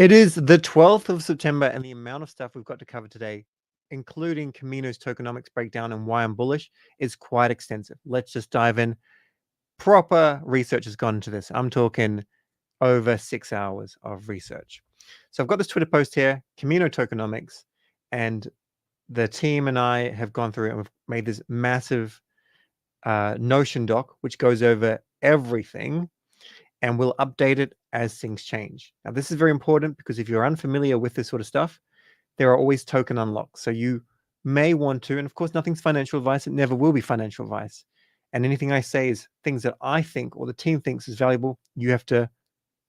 It is the 12th of September, and the amount of stuff we've got to cover today, including Kamino's tokenomics breakdown and why I'm bullish, is quite extensive. Let's just dive in. Proper research has gone into this. I'm talking over 6 hours of research. So I've got this Twitter post here, Kamino tokenomics, and the team and I have gone through it and we've made this massive Notion doc, which goes over everything, and we'll update it as things change. Now, this is very important because if you're unfamiliar with this sort of stuff, there are always token unlocks. So you may want to, and of course, nothing's financial advice. It never will be financial advice. And anything I say is things that I think or the team thinks is valuable. You have to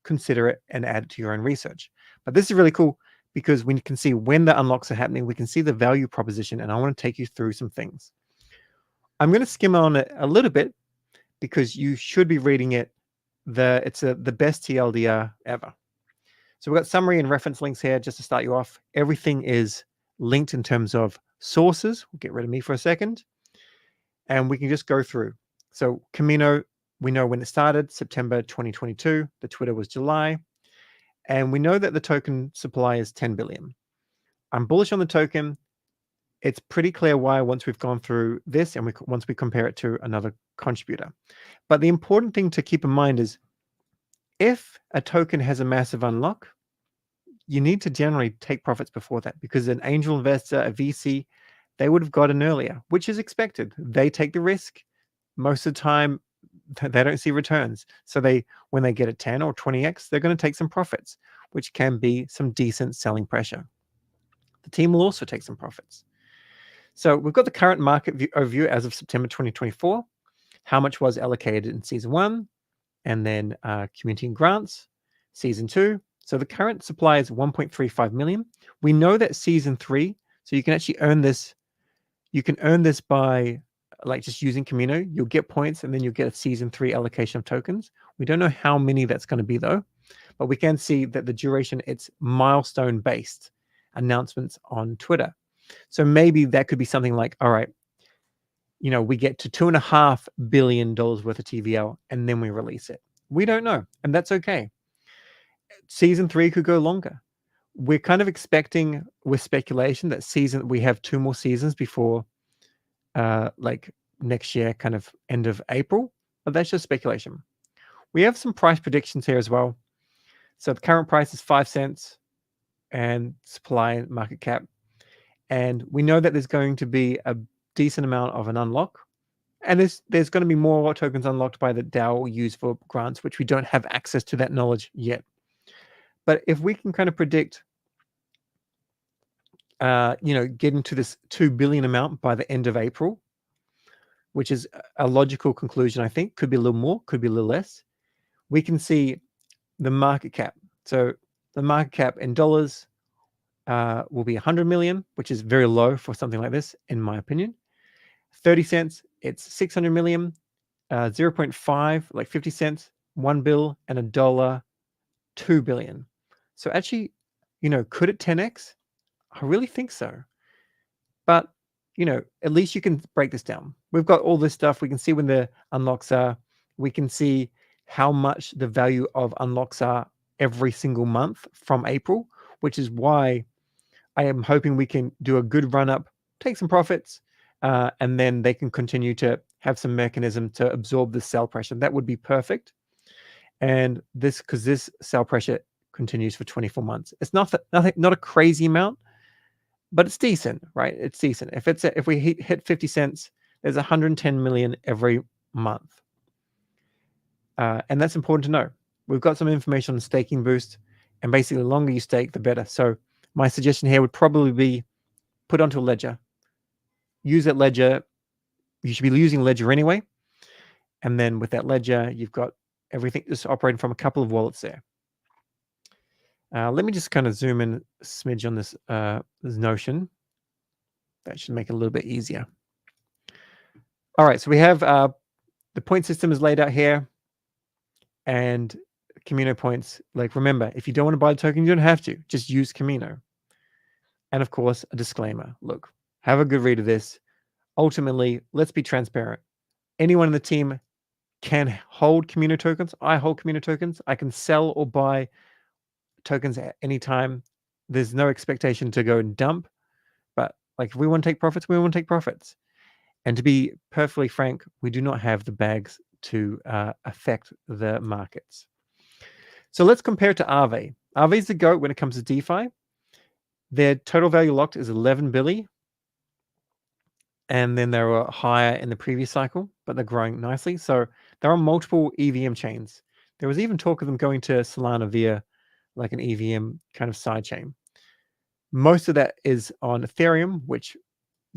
consider it and add it to your own research. But this is really cool because we can see when the unlocks are happening. We can see the value proposition, and I want to take you through some things. I'm going to skim on it a little bit because you should be reading it. It's the best TLDR ever. So we've got summary and reference links here just to start you off. Everything is linked in terms of sources. We'll get rid of me for a second. And we can just go through. So Kamino, we know when it started, September 2022. The Twitter was July. And we know that the token supply is 10 billion. I'm bullish on the token. It's pretty clear why once we've gone through this and once we compare it to another contributor. But the important thing to keep in mind is if a token has a massive unlock, you need to generally take profits before that because an angel investor, a VC, they would have gotten earlier, which is expected. They take the risk. Most of the time, they don't see returns. So when they get a 10 or 20x, they're going to take some profits, which can be some decent selling pressure. The team will also take some profits. So we've got the current market overview as of September 2024. How much was allocated in season 1, and then community and grants, season 2. So the current supply is 1.35 million. We know that season 3, so you can actually earn this. You can earn this by like just using Kamino. You'll get points, and then you'll get a season 3 allocation of tokens. We don't know how many that's going to be though, but we can see that the duration, it's milestone based announcements on Twitter. So maybe that could be something like, all right, we get to $2.5 billion worth of TVL and then we release it. We don't know, and that's okay. Season 3 could go longer. We're kind of expecting with speculation that we have 2 more seasons before like next year, kind of end of April, but that's just speculation. We have some price predictions here as well. So the current price is 5 cents and supply and market cap. And we know that there's going to be a decent amount of an unlock. And there's going to be more tokens unlocked by the DAO used for grants, which we don't have access to that knowledge yet. But if we can kind of predict, getting to this 2 billion amount by the end of April, which is a logical conclusion, I think, could be a little more, could be a little less. We can see the market cap. So the market cap in dollars will be 100 million, which is very low for something like this, in my opinion. 30 cents, it's 600 million, 0.5, like 50 cents, 1 bill, and $1, 2 billion. So actually, could it 10x? I really think so. But, at least you can break this down. We've got all this stuff. We can see when the unlocks are. We can see how much the value of unlocks are every single month from April, which is why I am hoping we can do a good run up, take some profits, and then they can continue to have some mechanism to absorb the sell pressure. That would be perfect. And because this sell pressure continues for 24 months. It's not a crazy amount, but it's decent, right? It's decent. If we hit 50 cents, there's 110 million every month. And that's important to know. We've got some information on the staking boost, and basically the longer you stake, the better. So my suggestion here would probably be put onto a ledger. Use that ledger. You should be using ledger anyway. And then with that ledger, you've got everything just operating from a couple of wallets there. Let me just kind of zoom in a smidge on this Notion. That should make it a little bit easier. All right, so we have the point system is laid out here, and Kamino points. Like, remember, if you don't want to buy the token, you don't have to. Just use Kamino. And of course, a disclaimer. Look, have a good read of this. Ultimately, let's be transparent. Anyone in the team can hold Kamino tokens. I hold Kamino tokens. I can sell or buy tokens at any time. There's no expectation to go and dump, but like if we want to take profits, we want to take profits. And to be perfectly frank, we do not have the bags to affect the markets. So let's compare it to Aave. Aave is the GOAT when it comes to DeFi. Their total value locked is 11 billion. And then they were higher in the previous cycle, but they're growing nicely. So they're on multiple EVM chains. There was even talk of them going to Solana via like an EVM kind of side chain. Most of that is on Ethereum, which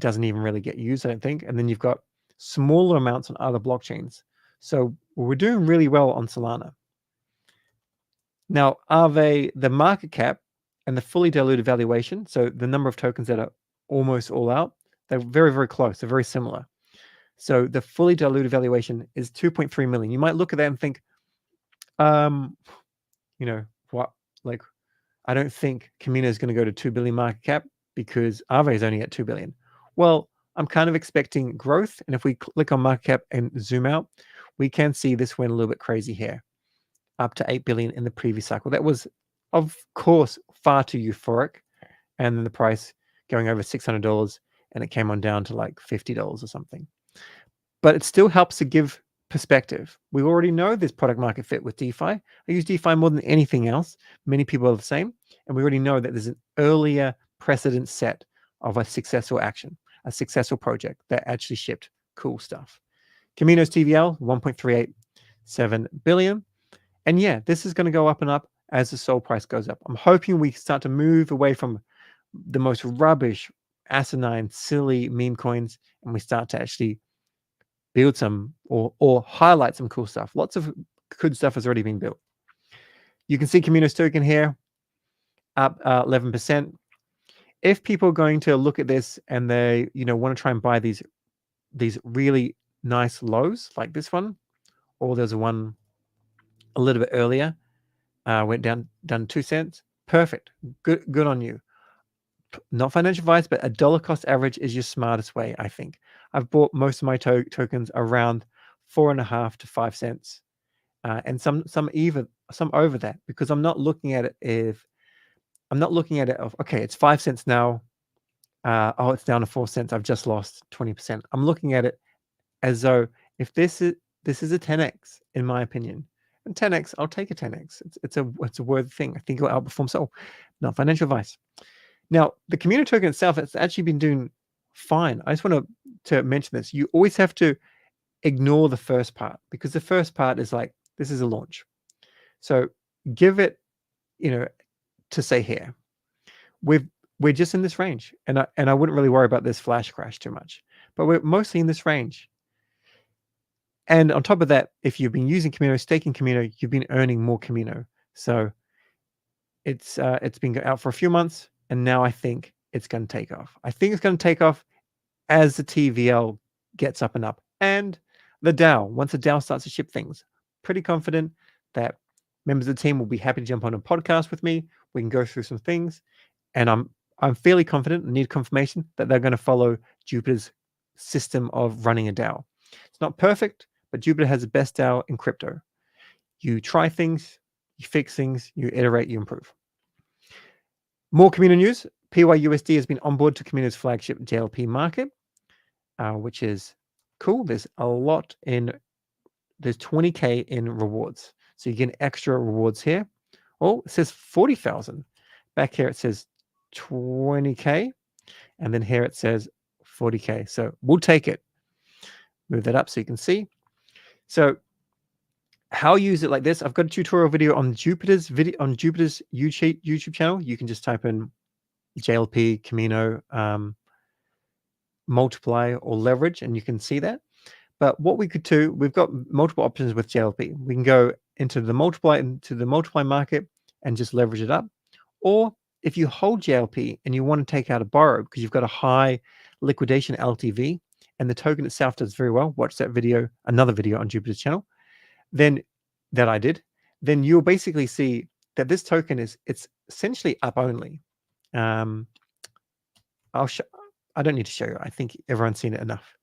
doesn't even really get used, I don't think. And then you've got smaller amounts on other blockchains. So we're doing really well on Solana. Now, Aave, the market cap and the fully diluted valuation, so the number of tokens that are almost all out, they're very, very close. They're very similar. So the fully diluted valuation is 2.3 million. You might look at that and think, you know, what? Like, I don't think Kamino is going to go to 2 billion market cap because Aave is only at 2 billion. Well, I'm kind of expecting growth. And if we click on market cap and zoom out, we can see this went a little bit crazy here, up to 8 billion in the previous cycle. That was, of course, far too euphoric. And then the price going over $600 and it came on down to like $50 or something. But it still helps to give perspective. We already know there's product market fit with DeFi. I use DeFi more than anything else. Many people are the same. And we already know that there's an earlier precedent set of a successful action, a successful project that actually shipped cool stuff. Kamino's TVL, 1.387 billion. And yeah, this is going to go up and up as the SOL price goes up. I'm hoping we start to move away from the most rubbish, asinine, silly meme coins, and we start to actually build some or highlight some cool stuff. Lots of good stuff has already been built. You can see Kamino's token here, up 11%. If people are going to look at this and they, want to try and buy these really nice lows like this one, or there's one a little bit earlier, went down 2 cents. Perfect. Good on you. Not financial advice, but a dollar cost average is your smartest way, I think. I've bought most of my tokens around 4.5 to 5 cents, and some over that, because I'm not looking at it okay, it's 5 cents now. It's down to 4 cents. I've just lost 20%. I'm looking at it as though if this is a 10x, in my opinion, and 10x, I'll take a 10x. It's a worthy thing. I think it'll outperform SOL. Not financial advice. Now, the Kamino token itself, it's actually been doing fine. I just want to mention this. You always have to ignore the first part, because the first part is like, this is a launch. So give it, to say here, we're just in this range, and I wouldn't really worry about this flash crash too much, but we're mostly in this range. And on top of that, if you've been using Kamino, staking Kamino, you've been earning more Kamino. So it's been out for a few months. And now I think it's going to take off. I think it's going to take off as the TVL gets up and up. And the DAO, once the DAO starts to ship things, pretty confident that members of the team will be happy to jump on a podcast with me. We can go through some things. And I'm fairly confident, need confirmation, that they're going to follow Jupiter's system of running a DAO. It's not perfect, but Jupiter has the best DAO in crypto. You try things, you fix things, you iterate, you improve. More Kamino news. PYUSD has been onboard to Kamino's flagship JLP market, which is cool. There's a lot there's 20K in rewards. So you get extra rewards here. Oh, it says 40,000. Back here it says 20K. And then here it says 40K. So we'll take it. Move that up so you can see. So how you use it like this, I've got a tutorial video on Jupiter's YouTube channel. You can just type in JLP, Kamino, multiply or leverage, and you can see that. But what we could do, we've got multiple options with JLP. We can go into the multiply market and just leverage it up. Or if you hold JLP and you want to take out a borrow because you've got a high liquidation LTV and the token itself does very well, watch that video, another video on Jupiter's channel, then you'll basically see that this token it's essentially up only. I don't need to show you. I think everyone's seen it enough.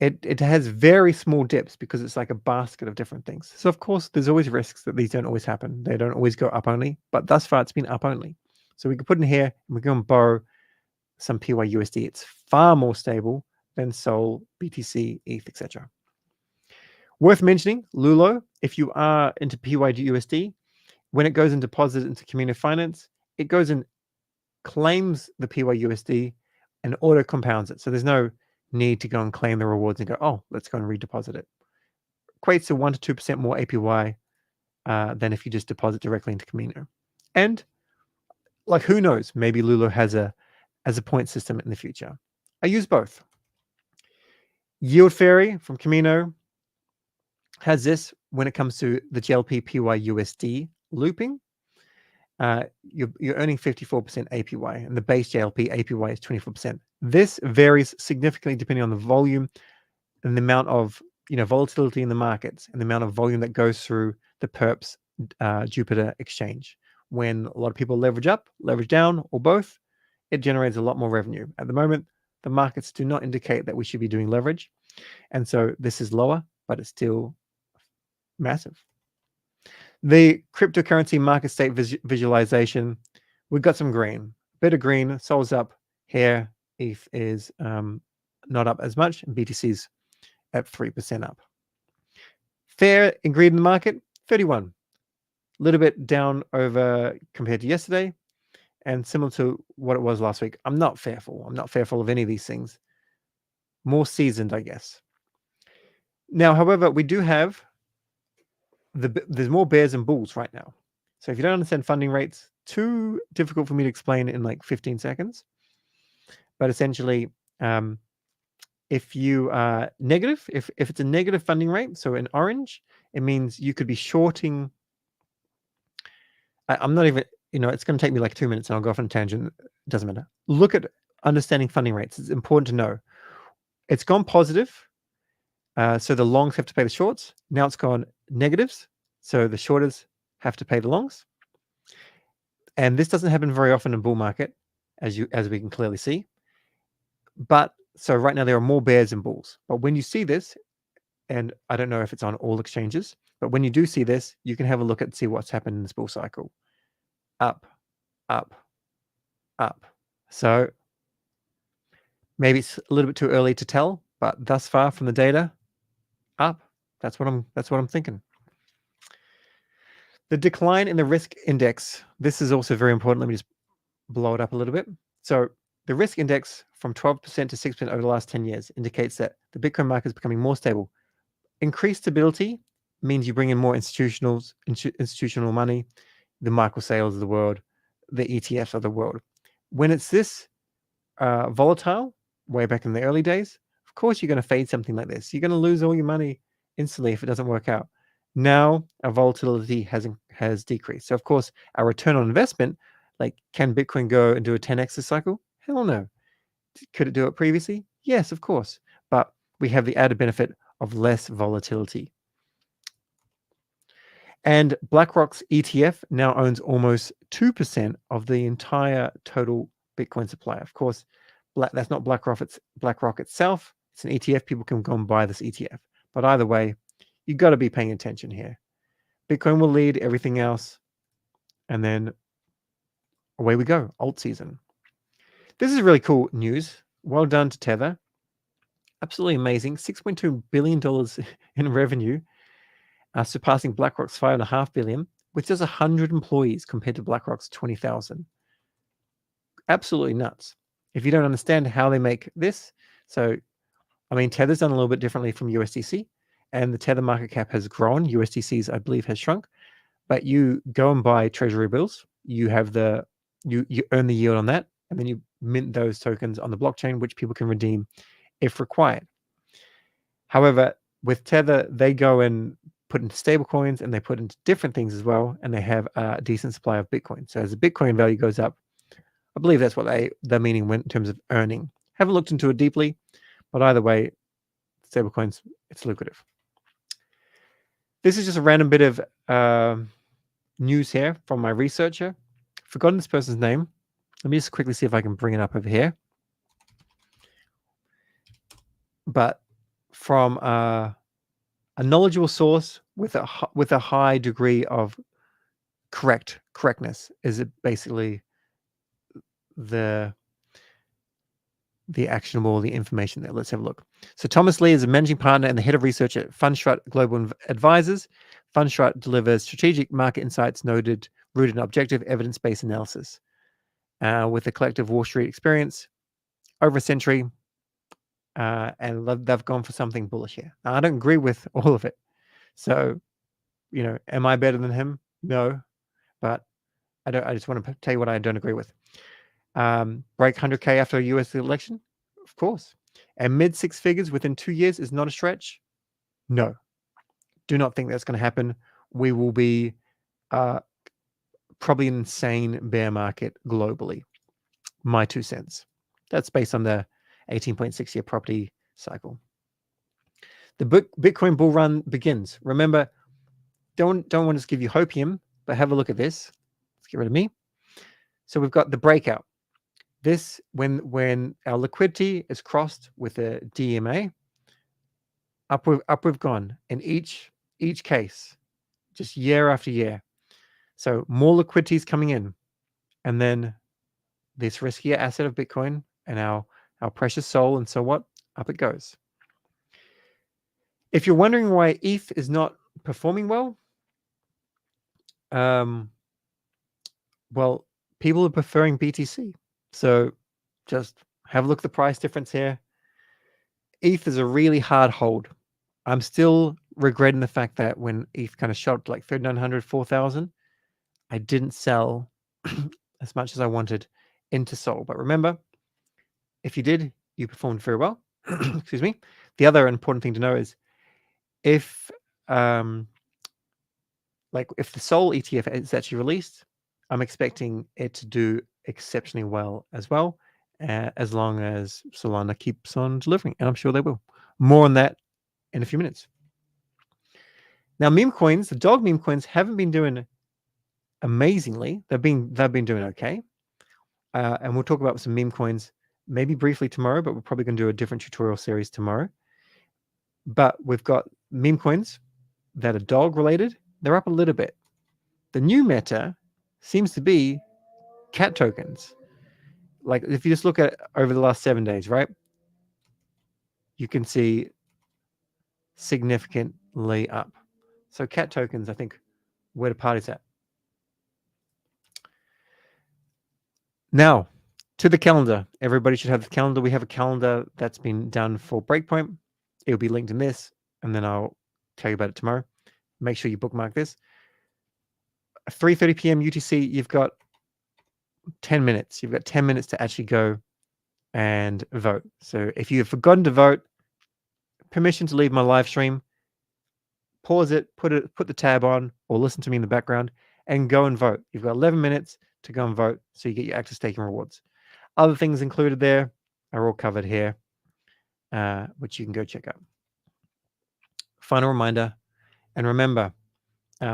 it has very small dips because it's like a basket of different things. So of course, there's always risks that these don't always happen. They don't always go up only, but thus far it's been up only. So we can put in here and we can borrow some PYUSD. It's far more stable than SOL, BTC, ETH, etc. Worth mentioning, Lulo, if you are into PYUSD, when it goes and deposits into Kamino Finance, it goes and claims the PYUSD and auto compounds it. So there's no need to go and claim the rewards and go, oh, let's go and redeposit it. Equates to 1 to 2% more APY than if you just deposit directly into Kamino. And like, who knows? Maybe Lulo has a point system in the future. I use both. Yield Fairy from Kamino has this when it comes to the JLP PYUSD looping. You're earning 54% APY, and the base JLP APY is 24%. This varies significantly depending on the volume and the amount of volatility in the markets and the amount of volume that goes through the Perps Jupiter exchange. When a lot of people leverage up, leverage down, or both, it generates a lot more revenue. At the moment, the markets do not indicate that we should be doing leverage, and so this is lower, but it's still massive. The cryptocurrency market state visualization, we've got some green, bit of green, SOL's up here, ETH is not up as much, and BTC's at 3% up. Fair and greed in the market, 31. A little bit down over compared to yesterday, and similar to what it was last week. I'm not fearful. I'm not fearful of any of these things. More seasoned, I guess. Now, however, we do have there's more bears and bulls right now. So if you don't understand funding rates, too difficult for me to explain in like 15 seconds. But essentially, if you are negative, if it's a negative funding rate, so in orange, it means you could be shorting. I'm not even, it's going to take me like 2 minutes and I'll go off on a tangent. It doesn't matter. Look at understanding funding rates. It's important to know. It's gone positive. So the longs have to pay the shorts. Now it's gone negatives. So the shorters have to pay the longs. And this doesn't happen very often in bull market, as we can clearly see. But so right now there are more bears than bulls. But when you see this, and I don't know if it's on all exchanges, but when you do see this, you can have a look and see what's happened in this bull cycle. Up, up, up. So maybe it's a little bit too early to tell, but thus far from the data, up. That's what I'm thinking. The decline in the risk index. This is also very important. Let me just blow it up a little bit. So the risk index from 12% to 6% over the last 10 years indicates that the Bitcoin market is becoming more stable. Increased stability means you bring in more institutional money, the Michael Saylors of the world, the ETFs of the world. When it's this volatile, way back in the early days, of course you're going to fade something like this. You're going to lose all your money instantly if it doesn't work out. Now our volatility has decreased. So of course our return on investment, like, can Bitcoin go and do a 10x this cycle? Hell no. Could it do it previously? Yes, of course. But we have the added benefit of less volatility. And BlackRock's ETF now owns almost 2% of the entire total Bitcoin supply. Of course, that's not BlackRock itself. It's an ETF. People can go and buy this ETF. But either way, you've got to be paying attention here. Bitcoin will lead everything else. And then away we go. Alt season. This is really cool news. Well done to Tether. Absolutely amazing. $6.2 billion in revenue, surpassing BlackRock's $5.5 billion, with just 100 employees compared to BlackRock's 20,000. Absolutely nuts. If you don't understand how they make this, so, I mean, Tether's done a little bit differently from USDC, and the Tether market cap has grown. USDC's, I believe, has shrunk. But you go and buy treasury bills. You have you earn the yield on that, and then you mint those tokens on the blockchain, which people can redeem if required. However, with Tether, they go and put into stable coins, and they put into different things as well, and they have a decent supply of Bitcoin. So as the Bitcoin value goes up, I believe that's what their meaning went in terms of earning. Haven't looked into it deeply, but either way, stable coins, it's lucrative. This is just a random bit of news here from my researcher. Forgotten this person's name. Let me just quickly see if I can bring it up over here. But from a knowledgeable source with a high degree of correctness is it basically the actionable, the information there. Let's have a look. So Thomas Lee is a managing partner and the head of research at Fundstrat Global Advisors. Fundstrat delivers strategic market insights rooted in objective evidence-based analysis. With a collective Wall Street experience over a century, and they've gone for something bullish here. Now, I don't agree with all of it. So, am I better than him? No, but I just want to tell you what I don't agree with. Break 100K after a US election? Of course. And mid six figures within 2 years is not a stretch? No. Do not think that's going to happen. We will be probably an insane bear market globally. My 2 cents. That's based on the 18.6 year property cycle. The Bitcoin bull run begins. Remember, don't want to give you hopium, but have a look at this. Let's get rid of me. So we've got the breakout. This, when our liquidity is crossed with a DMA, up we've gone in each case, just year after year. So more liquidity is coming in, and then this riskier asset of Bitcoin and our precious SOL, and so what? Up it goes. If you're wondering why ETH is not performing well, well, people are preferring BTC. So just have a look at the price difference here. ETH is a really hard hold. I'm still regretting the fact that when ETH kind of shot up to like 3,900, 4,000, I didn't sell as much as I wanted into SOL. But remember, if you did, you performed very well. Excuse me. The other important thing to know is if the SOL ETF is actually released, I'm expecting it to do exceptionally well as well, as long as Solana keeps on delivering, and I'm sure they will. More on that in a few minutes. Now, meme coins, the dog meme coins haven't been doing amazingly. They've been doing okay, and we'll talk about some meme coins maybe briefly tomorrow, but we're probably going to do a different tutorial series tomorrow. But we've got meme coins that are dog related. They're up a little bit. The new meta seems to be cat tokens. Like if you just look at over the last 7 days, right? You can see significantly up. So cat tokens, I think, where the party's at. Now, to the calendar. Everybody should have the calendar. We have a calendar that's been done for Breakpoint. It'll be linked in this, and then I'll tell you about it tomorrow. Make sure you bookmark this. 3:30 p.m. UTC, you've got 10 minutes. You've got 10 minutes to actually go and vote. So if you've forgotten to vote, permission to leave my live stream, pause it, put the tab on, or listen to me in the background, and go and vote. You've got 11 minutes to go and vote, so you get your active staking rewards. Other things included there are all covered here, which you can go check out. Final reminder, and remember,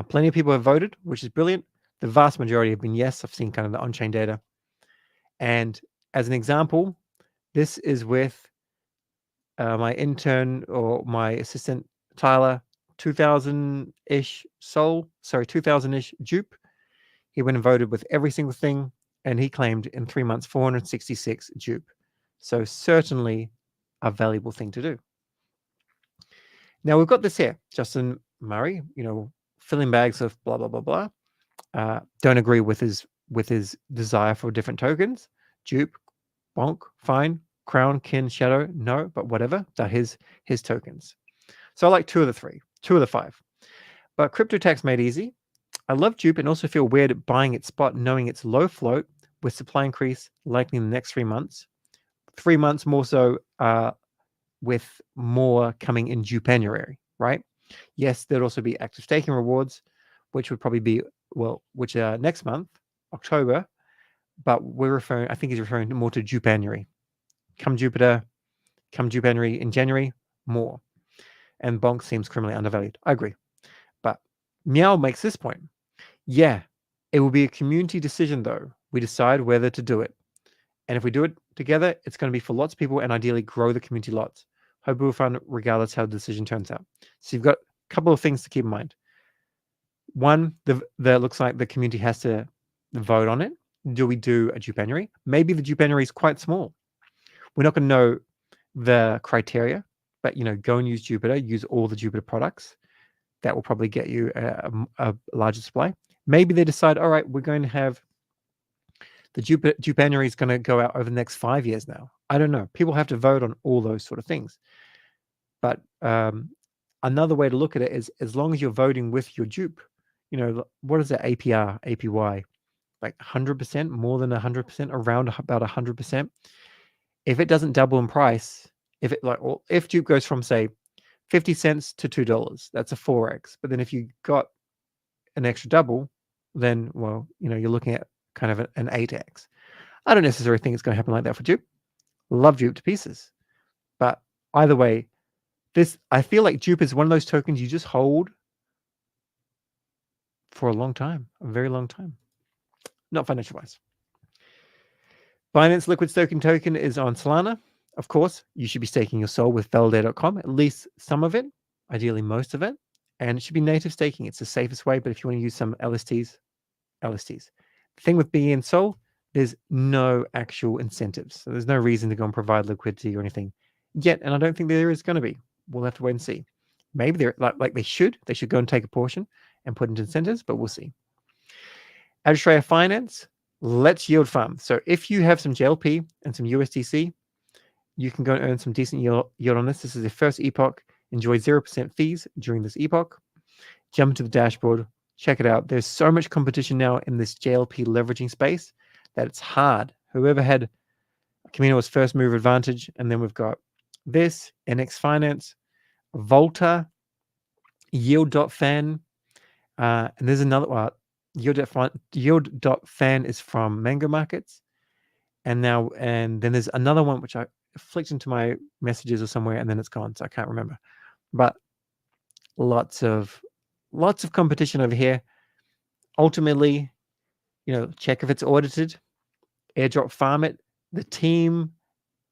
plenty of people have voted, which is brilliant. The vast majority have been yes. I've seen kind of the on-chain data. And as an example, this is with my intern or my assistant, Tyler, 2,000-ish SOL, sorry, 2,000-ish dupe. He went and voted with every single thing, and he claimed in 3 months 466 dupe. So certainly a valuable thing to do. Now we've got this here, Justin Murray, filling bags of blah blah blah blah. Don't agree with his desire for different tokens. Dupe, bonk, fine. Crown, kin, shadow, no, but whatever. They're his tokens. So I like 2 of the 3, 2 of the 5. But crypto tax made easy. I love dupe and also feel weird buying its spot, knowing it's low float with supply increase likely in the next 3 months. 3 months more so, with more coming in January, right? Yes, there'd also be active staking rewards, which would probably be, which are next month, October, but I think he's referring more to January. Come January in January, more. And Bonk seems criminally undervalued. I agree. But Meow makes this point. Yeah, it will be a community decision though. We decide whether to do it. And if we do it together, it's going to be for lots of people and ideally grow the community lots. Hope we'll find regardless how the decision turns out. So you've got a couple of things to keep in mind. One, the looks like the community has to vote on it. Do we do a January? Maybe the January is quite small. We're not going to know the criteria, but go and use Jupiter. Use all the Jupiter products. That will probably get you a larger supply. Maybe they decide, all right, we're going to have the January is going to go out over the next 5 years now. I don't know. People have to vote on all those sort of things. But another way to look at it is, as long as you're voting with your dupe, what is that APR, APY? Like 100%, more than 100%, around about 100%. If it doesn't double in price, if dupe goes from, say, 50 cents to $2, that's a 4x. But then if you got an extra double, then, well, you're looking at kind of an 8x. I don't necessarily think it's going to happen like that for dupe. Love dupe to pieces. But either way, I feel like dupe is one of those tokens you just hold for a long time, a very long time. Not financial wise. Binance Liquid Staking Token is on Solana. Of course, you should be staking your SOL with validator.com, at least some of it, ideally most of it. And it should be native staking. It's the safest way, but if you want to use some LSTs. The thing with bnSOL, there's no actual incentives. So there's no reason to go and provide liquidity or anything yet, and I don't think there is going to be. We'll have to wait and see. Maybe they're like they should go and take a portion and put into incentives, but we'll see. Adrastea Finance, let's yield farm. So if you have some JLP and some USDC, you can go and earn some decent yield on this. This is the first epoch. Enjoy 0% fees during this epoch. Jump to the dashboard. Check it out. There's so much competition now in this JLP leveraging space that it's hard. Whoever had Kamino's first move advantage, and then we've got this, NX Finance, Volta, Yield.fan, and there's another one. Yield.fan is from Mango Markets, and then there's another one which I flicked into my messages or somewhere, and then it's gone, so I can't remember. But lots of competition over here. Ultimately, check if it's audited, airdrop farm it. The team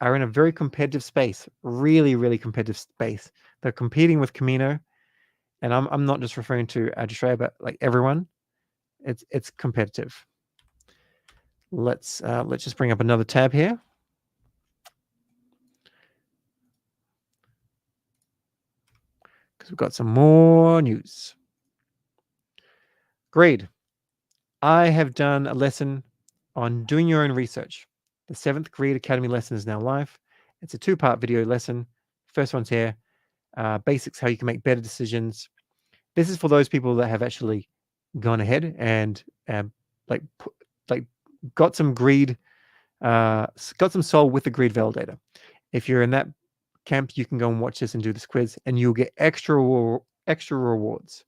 are in a very competitive space, really, really competitive space. They're competing with Kamino, and I'm not just referring to Adrastea, but like everyone. It's competitive. Let's just bring up another tab here. Because we've got some more news. Greed. I have done a lesson on doing your own research. The 7th Greed Academy lesson is now live. It's a 2-part video lesson. First one's here. Basics, how you can make better decisions. This is for those people that have actually gone ahead and got some greed, got some SOL with the greed validator. If you're in that camp, you can go and watch this and do this quiz, and you'll get extra rewards.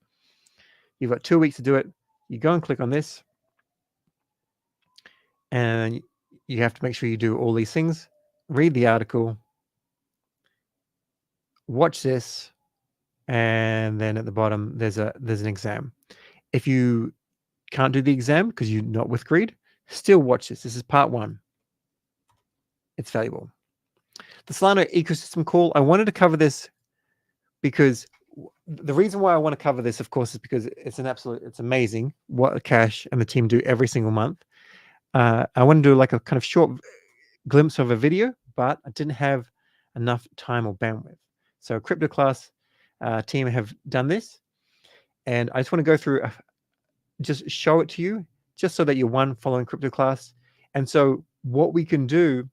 You've got 2 weeks to do it. You go and click on this, and you have to make sure you do all these things. Read the article, watch this, and then at the bottom there's an exam. If you can't do the exam because you're not with greed, still watch this. This is part 1. It's valuable. The Solana ecosystem call. I wanted to cover this because the reason why I want to cover this, of course, is because it's amazing what Cash and the team do every single month. I want to do like a kind of short glimpse of a video, but I didn't have enough time or bandwidth. So Crypto Class team have done this, and I just want to go through, just show it to you, just so that you're following Crypto Class. And so what we can do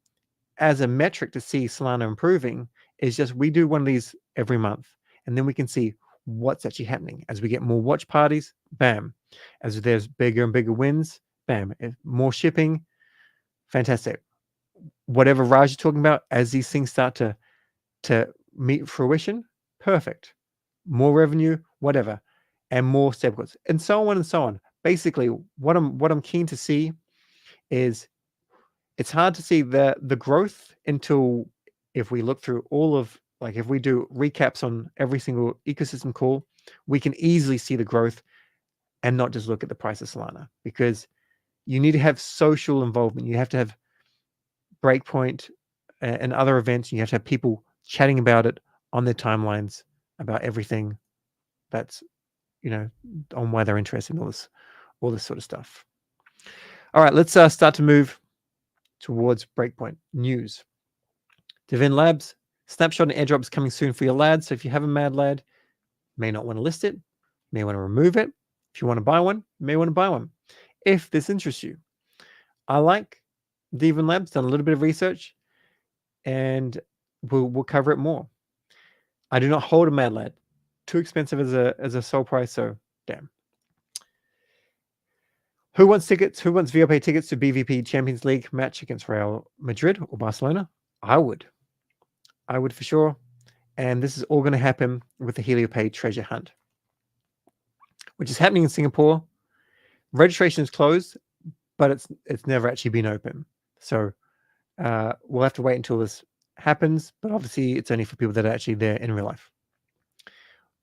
as a metric to see Solana improving is just we do one of these every month, and then we can see what's actually happening as we get more watch parties. Bam. As there's bigger and bigger wins. Bam. More shipping. Fantastic. Whatever Raj you're talking about, as these things start to meet fruition, perfect. More revenue, whatever, and more stablecoins, and so on and so on. Basically, what I'm keen to see is, it's hard to see the growth until if we look through all of, like, if we do recaps on every single ecosystem call, we can easily see the growth and not just look at the price of Solana, because you need to have social involvement. You have to have Breakpoint and other events. You have to have people chatting about it on their timelines, about everything that's, on why they're interested in all this sort of stuff. All right, let's start to move towards Breakpoint news. VIN Labs Snapshot and Airdrop is coming soon for your lads. So if you have a MadLad, may not want to list it, may want to remove it. If you want to buy one, may want to buy one. If this interests you, I like VIN Labs. Done a little bit of research, and we'll cover it more. I do not hold a MadLad. Too expensive as a SOL price. So damn. Who wants tickets? Who wants VOP tickets to BVP Champions League match against Real Madrid or Barcelona? I would for sure. And this is all going to happen with the HelioPay treasure hunt, which is happening in Singapore. Registration is closed, but it's never actually been open. So we'll have to wait until this happens. But obviously, it's only for people that are actually there in real life.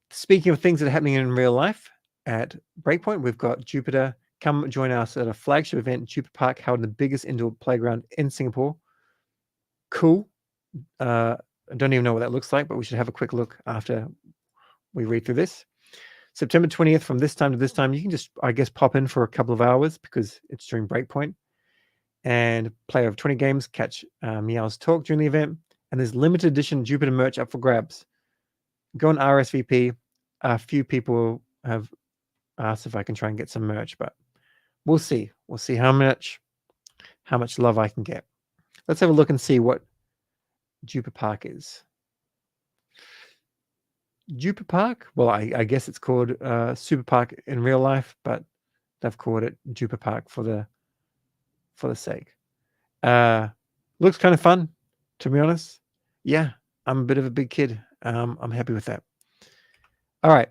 Speaking of things that are happening in real life at Breakpoint, we've got Jupiter. Come join us at a flagship event, Jupiter Park, held in the biggest indoor playground in Singapore. Cool. I don't even know what that looks like, but we should have a quick look after we read through this. September 20th, from this time to this time, you can just, I guess, pop in for a couple of hours because it's during Breakpoint and play over 20 games, catch Meow's talk during the event. And there's limited edition Jupiter merch up for grabs. Go on RSVP. A few people have asked if I can try and get some merch, but we'll see. We'll see how much love I can get. Let's have a look and see what Jupiter Park is. Jupiter Park? Well, I guess it's called Super Park in real life, but they've called it Jupiter Park for the sake. Looks kind of fun, to be honest. Yeah, I'm a bit of a big kid. I'm happy with that. All right.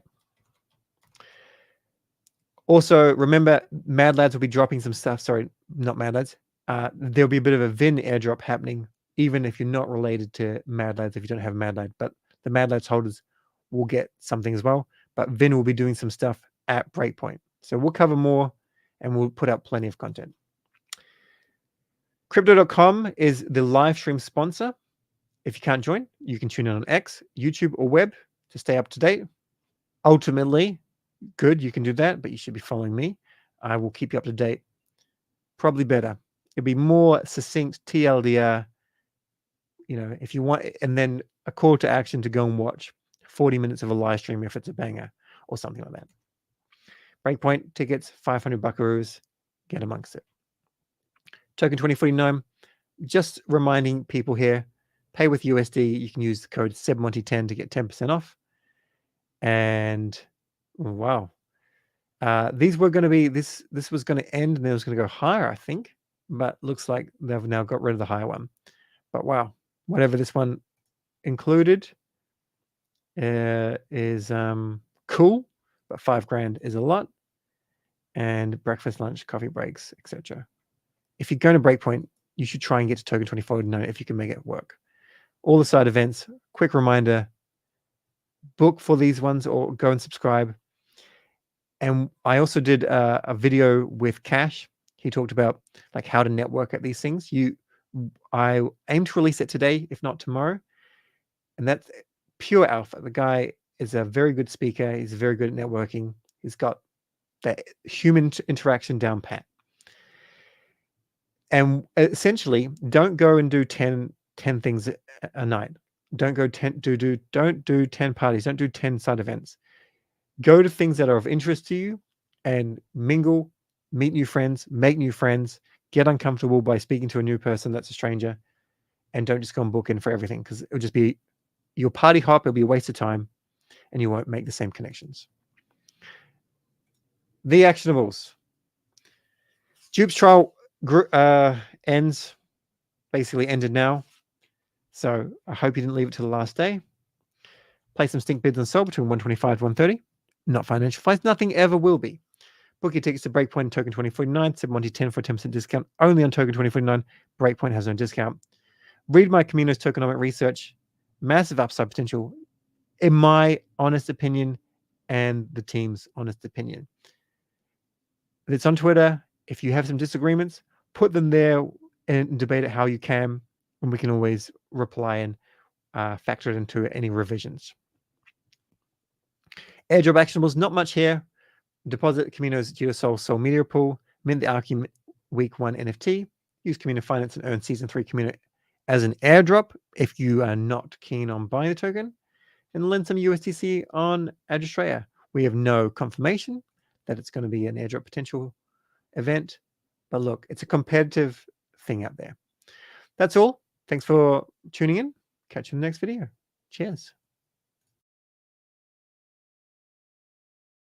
Also, remember, MadLads will be dropping some stuff. Sorry, not MadLads. There'll be a bit of a VIN airdrop happening, even if you're not related to MadLads, if you don't have MadLad. But the MadLads holders will get something as well. But VIN will be doing some stuff at Breakpoint. So we'll cover more, and we'll put out plenty of content. Crypto.com is the live stream sponsor. If you can't join, you can tune in on X, YouTube, or web to stay up to date. Ultimately, good, you can do that, but you should be following me. I will keep you up to date. Probably better. It'll be more succinct TLDR, if you want, and then a call to action to go and watch 40 minutes of a live stream if it's a banger or something like that. Breakpoint tickets, 500 buckaroos. Get amongst it. Token 2049, just reminding people here, pay with USD. You can use the code 7monty10 to get 10% off. And wow. These were going to be, this was going to end and then it was going to go higher, I think. But looks like they've now got rid of the higher one. But wow, whatever this one included is cool, but $5,000 is a lot. And breakfast, lunch, coffee breaks, etc. If you're going to Breakpoint, you should try and get to Token 2049 if you can make it work. All the side events, quick reminder, book for these ones or go and subscribe. And I also did a video with Cash. He talked about like how to network at these things. I aim to release it today, if not tomorrow. And that's pure alpha. The guy is a very good speaker. He's very good at networking. He's got that human interaction down pat. And essentially, don't go and do 10 things a night. Don't do 10 parties. Don't do 10 side events. Go to things that are of interest to you and mingle, meet new friends, make new friends, get uncomfortable by speaking to a new person that's a stranger, and don't just go and book in for everything because it'll just be your party hop. It'll be a waste of time and you won't make the same connections. The Actionables. Jupe's trial basically ended now. So I hope you didn't leave it to the last day. Play some stink bids on SOL between 125 to 130. Not financial advice. Nothing ever will be. Book your tickets to Breakpoint Token 2049. 7monty10 for a 10% discount. Only on Token 2049. Breakpoint has no discount. Read my Kamino's tokenomic research. Massive upside potential, in my honest opinion, and the team's honest opinion. It's on Twitter. If you have some disagreements, put them there and debate it how you can, and we can always reply and factored into any revisions. Airdrop actionables, not much here. Deposit Kamino's bnSOL Sol Media Pool, mint the Archie Week 1 NFT, use Kamino Finance and earn Season 3 Kamino as an airdrop if you are not keen on buying the token, and lend some USDC on Adrastea. We have no confirmation that it's going to be an airdrop potential event, but look, it's a competitive thing out there. That's all. Thanks for tuning in. Catch you in the next video. Cheers.